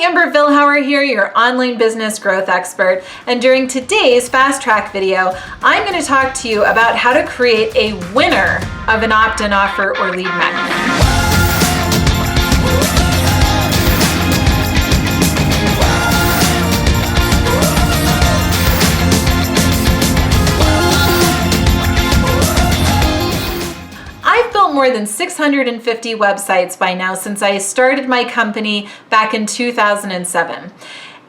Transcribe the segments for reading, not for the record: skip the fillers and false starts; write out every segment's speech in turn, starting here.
Amber Vilhauer here, your online business growth expert. And during today's fast track video, I'm going to talk to you about how to create a winner of an opt-in offer or lead magnet. More than 650 websites by now since I started my company back in 2007.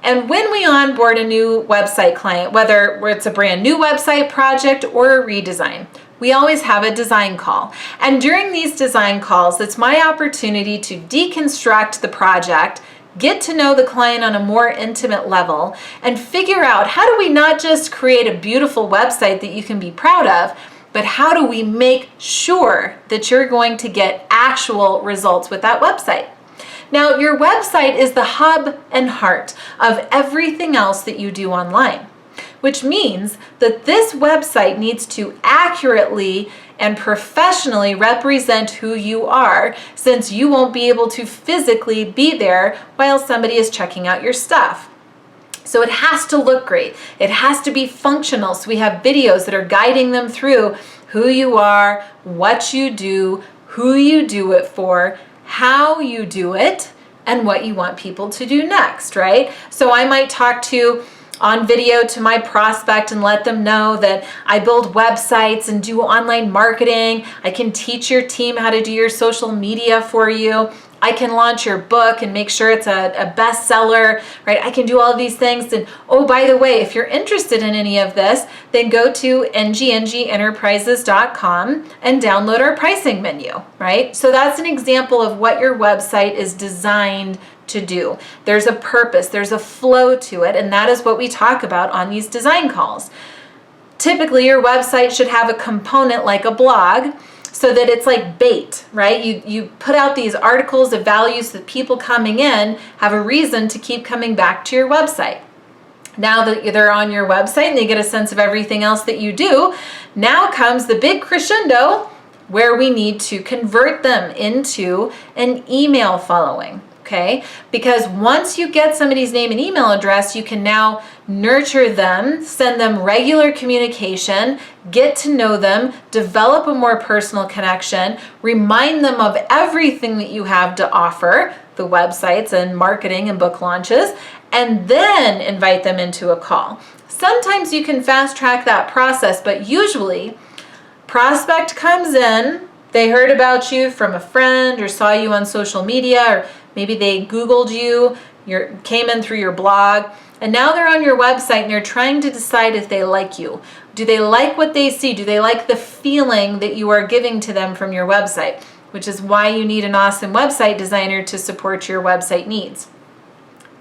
And when we onboard a new website client, whether it's a brand new website project or a redesign, we always have a design call. And during these design calls, it's my opportunity to deconstruct the project, get to know the client on a more intimate level, and figure out how do we not just create a beautiful website that you can be proud of, but how do we make sure that you're going to get actual results with that website? Now, your website is the hub and heart of everything else that you do online, which means that this website needs to accurately and professionally represent who you are, since you won't be able to physically be there while somebody is checking out your stuff. So it has to look great. It has to be functional. So we have videos that are guiding them through who you are, what you do, who you do it for, how you do it, and what you want people to do next, right? So I might talk on video to my prospect and let them know that I build websites and do online marketing. I can teach your team how to do your social media for you. I can launch your book and make sure it's a bestseller, right? I can do all of these things. And oh, by the way, if you're interested in any of this, then go to ngrenterprises.com and download our pricing menu, right? So that's an example of what your website is designed to do. There's a purpose, there's a flow to it, and that is what we talk about on these design calls. Typically, your website should have a component like a blog, so that it's like bait, right? You put out these articles of values that people coming in have a reason to keep coming back to your website. Now that they're on your website and they get a sense of everything else that you do, now comes the big crescendo where we need to convert them into an email following. Okay, because once you get somebody's name and email address, you can now nurture them, send them regular communication, get to know them, develop a more personal connection, remind them of everything that you have to offer, the websites and marketing and book launches, and then invite them into a call. Sometimes you can fast track that process, but usually prospect comes in, they heard about you from a friend or saw you on social media, or maybe they Googled you, came in through your blog, and now they're on your website and they're trying to decide if they like you. Do they like what they see? Do they like the feeling that you are giving to them from your website? Which is why you need an awesome website designer to support your website needs.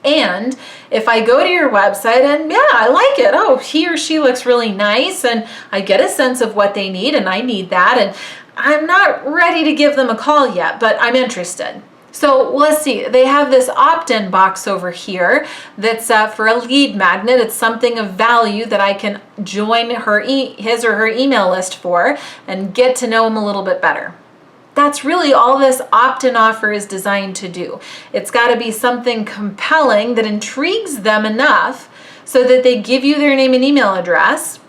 And if I go to your website and yeah, I like it. Oh, he or she looks really nice, and I get a sense of what they need, and I need that, and I'm not ready to give them a call yet, but I'm interested. So let's see, they have this opt-in box over here that's for a lead magnet. It's something of value that I can join his or her email list for and get to know them a little bit better. That's really all this opt-in offer is designed to do. It's got to be something compelling that intrigues them enough so that they give you their name and email address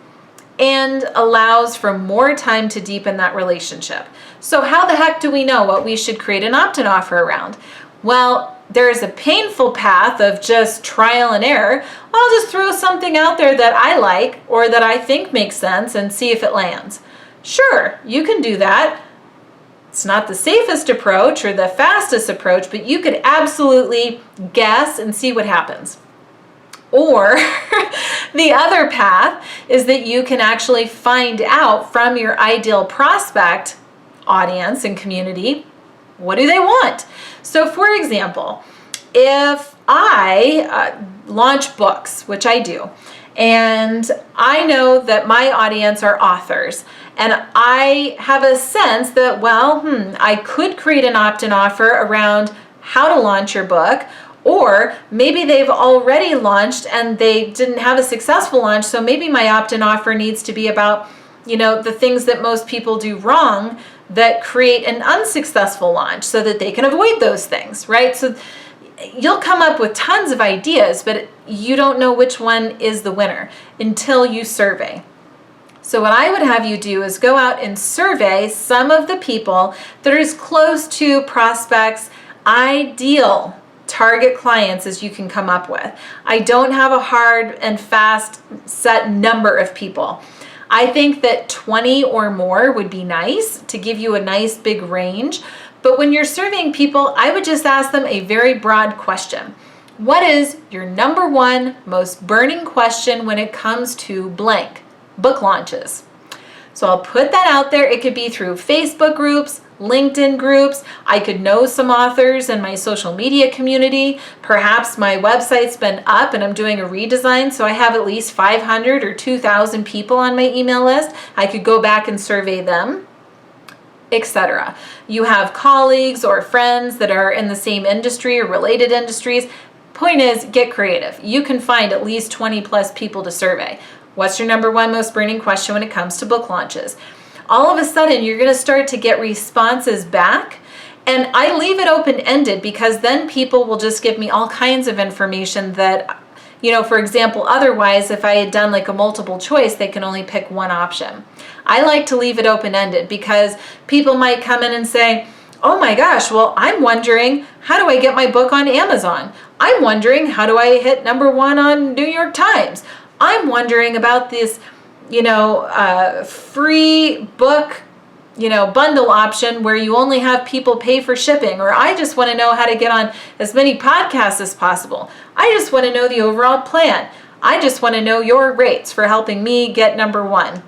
and allows for more time to deepen that relationship. So how the heck do we know what we should create an opt-in offer around? Well, there is a painful path of just trial and error. I'll just throw something out there that I like or that I think makes sense and see if it lands. Sure, you can do that. It's not the safest approach or the fastest approach, but you could absolutely guess and see what happens. Or the other path is that you can actually find out from your ideal prospect audience and community, what do they want? So for example, if I launch books, which I do, and I know that my audience are authors, and I have a sense that, I could create an opt-in offer around how to launch your book. Or maybe they've already launched and they didn't have a successful launch, so maybe my opt-in offer needs to be about, the things that most people do wrong that create an unsuccessful launch so that they can avoid those things, right? So you'll come up with tons of ideas, but you don't know which one is the winner until you survey. So what I would have you do is go out and survey some of the people that are as close to prospects' ideal target clients as you can come up with. I don't have a hard and fast set number of people. I think that 20 or more would be nice to give you a nice big range. But when you're surveying people, I would just ask them a very broad question. What is your number one most burning question when it comes to blank? Book launches. So I'll put that out there. It could be through Facebook groups, LinkedIn groups. I could know some authors in my social media community. Perhaps my website's been up and I'm doing a redesign, so I have at least 500 or 2,000 people on my email list. I could go back and survey them, etc. You have colleagues or friends that are in the same industry or related industries. Point is, get creative. You can find at least 20 plus people to survey. What's your number one most burning question when it comes to book launches? All of a sudden, you're going to start to get responses back. And I leave it open-ended because then people will just give me all kinds of information that, for example, otherwise, if I had done like a multiple choice, they can only pick one option. I like to leave it open-ended because people might come in and say, oh my gosh, well, I'm wondering, how do I get my book on Amazon? I'm wondering, how do I hit number one on New York Times? I'm wondering about this, free book, bundle option where you only have people pay for shipping, or I just want to know how to get on as many podcasts as possible. I just want to know the overall plan. I just want to know your rates for helping me get number one.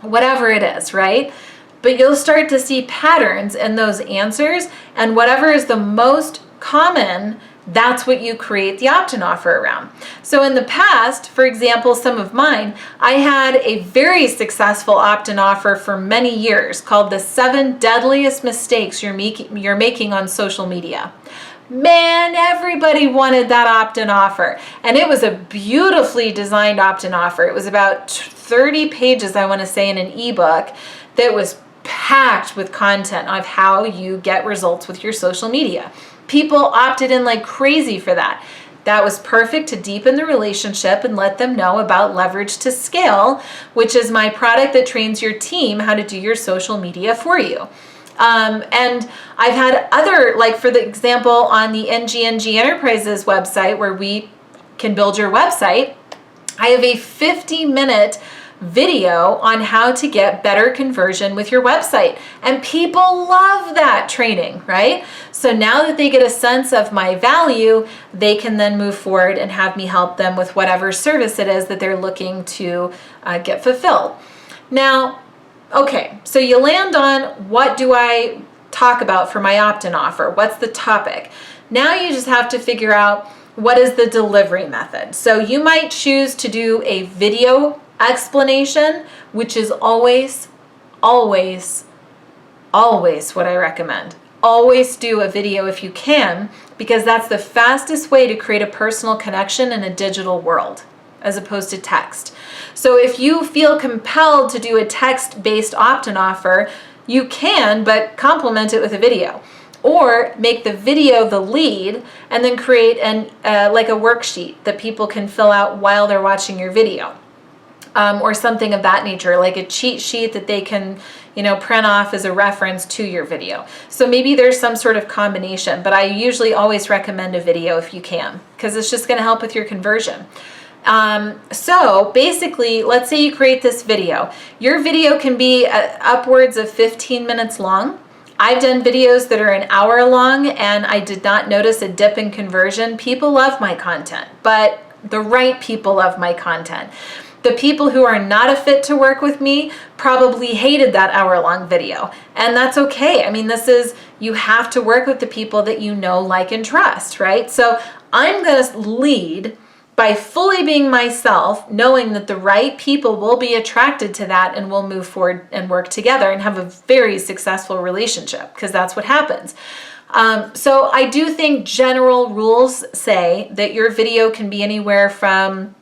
Whatever it is, right? But you'll start to see patterns in those answers, and whatever is the most common, that's what you create the opt-in offer around. So in the past, for example, some of mine, I had a very successful opt-in offer for many years called the 7 Deadliest Mistakes You're Making on Social Media. Man, everybody wanted that opt-in offer. And it was a beautifully designed opt-in offer. It was about 30 pages, I want to say, in an ebook that was packed with content of how you get results with your social media. People opted in like crazy for that. That was perfect to deepen the relationship and let them know about Leverage to Scale, which is my product that trains your team how to do your social media for you. And I've had other, like for the example on the NGNG Enterprises website where we can build your website, I have a 50-minute video on how to get better conversion with your website. And people love that training, right? So now that they get a sense of my value, they can then move forward and have me help them with whatever service it is that they're looking to get fulfilled. Now, okay, so you land on what do I talk about for my opt-in offer? What's the topic? Now you just have to figure out what is the delivery method. So you might choose to do a video explanation, which is always what I recommend. Always do a video if you can, because that's the fastest way to create a personal connection in a digital world, as opposed to text. So if you feel compelled to do a text-based opt-in offer, you can, but complement it with a video. Or make the video the lead and then create like a worksheet that people can fill out while they're watching your video. Or something of that nature, like a cheat sheet that they can, print off as a reference to your video. So maybe there's some sort of combination, but I usually always recommend a video if you can, because it's just going to help with your conversion. So basically, let's say you create this video. Your video can be upwards of 15 minutes long. I've done videos that are an hour long, and I did not notice a dip in conversion. People love my content, but the right people love my content. The people who are not a fit to work with me probably hated that hour-long video, and that's okay. I mean, you have to work with the people that you know, like, and trust, right? So I'm going to lead by fully being myself, knowing that the right people will be attracted to that and will move forward and work together and have a very successful relationship, because that's what happens. So I do think general rules say that your video can be anywhere from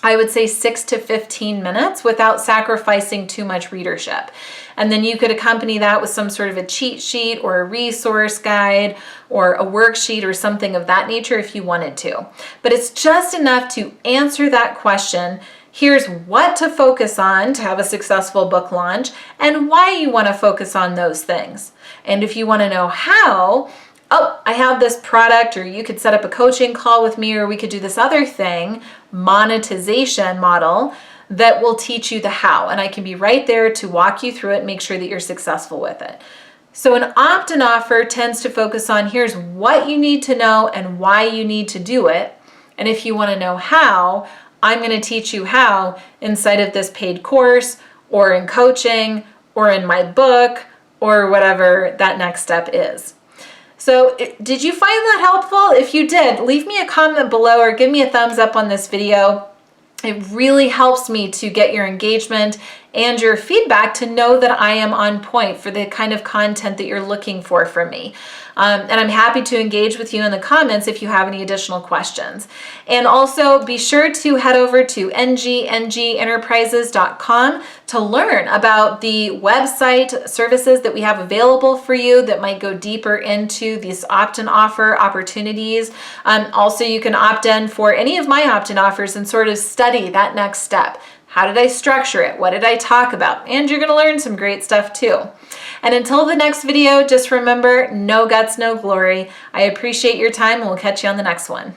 I would say 6 to 15 minutes without sacrificing too much readership. And then you could accompany that with some sort of a cheat sheet or a resource guide or a worksheet or something of that nature if you wanted to. But it's just enough to answer that question. Here's what to focus on to have a successful book launch and why you want to focus on those things. And if you want to know how, oh, I have this product, or you could set up a coaching call with me, or we could do this other thing, monetization model, that will teach you the how. And I can be right there to walk you through it and make sure that you're successful with it. So an opt-in offer tends to focus on here's what you need to know and why you need to do it. And if you want to know how, I'm going to teach you how inside of this paid course, or in coaching, or in my book, or whatever that next step is. So did you find that helpful? If you did, leave me a comment below or give me a thumbs up on this video. It really helps me to get your engagement and your feedback to know that I am on point for the kind of content that you're looking for from me. And I'm happy to engage with you in the comments if you have any additional questions. And also be sure to head over to ngngenterprises.com to learn about the website services that we have available for you that might go deeper into these opt-in offer opportunities. Also, you can opt in for any of my opt-in offers and sort of study that next step. How did I structure it? What did I talk about? And you're going to learn some great stuff too. And until the next video, just remember, no guts, no glory. I appreciate your time, and we'll catch you on the next one.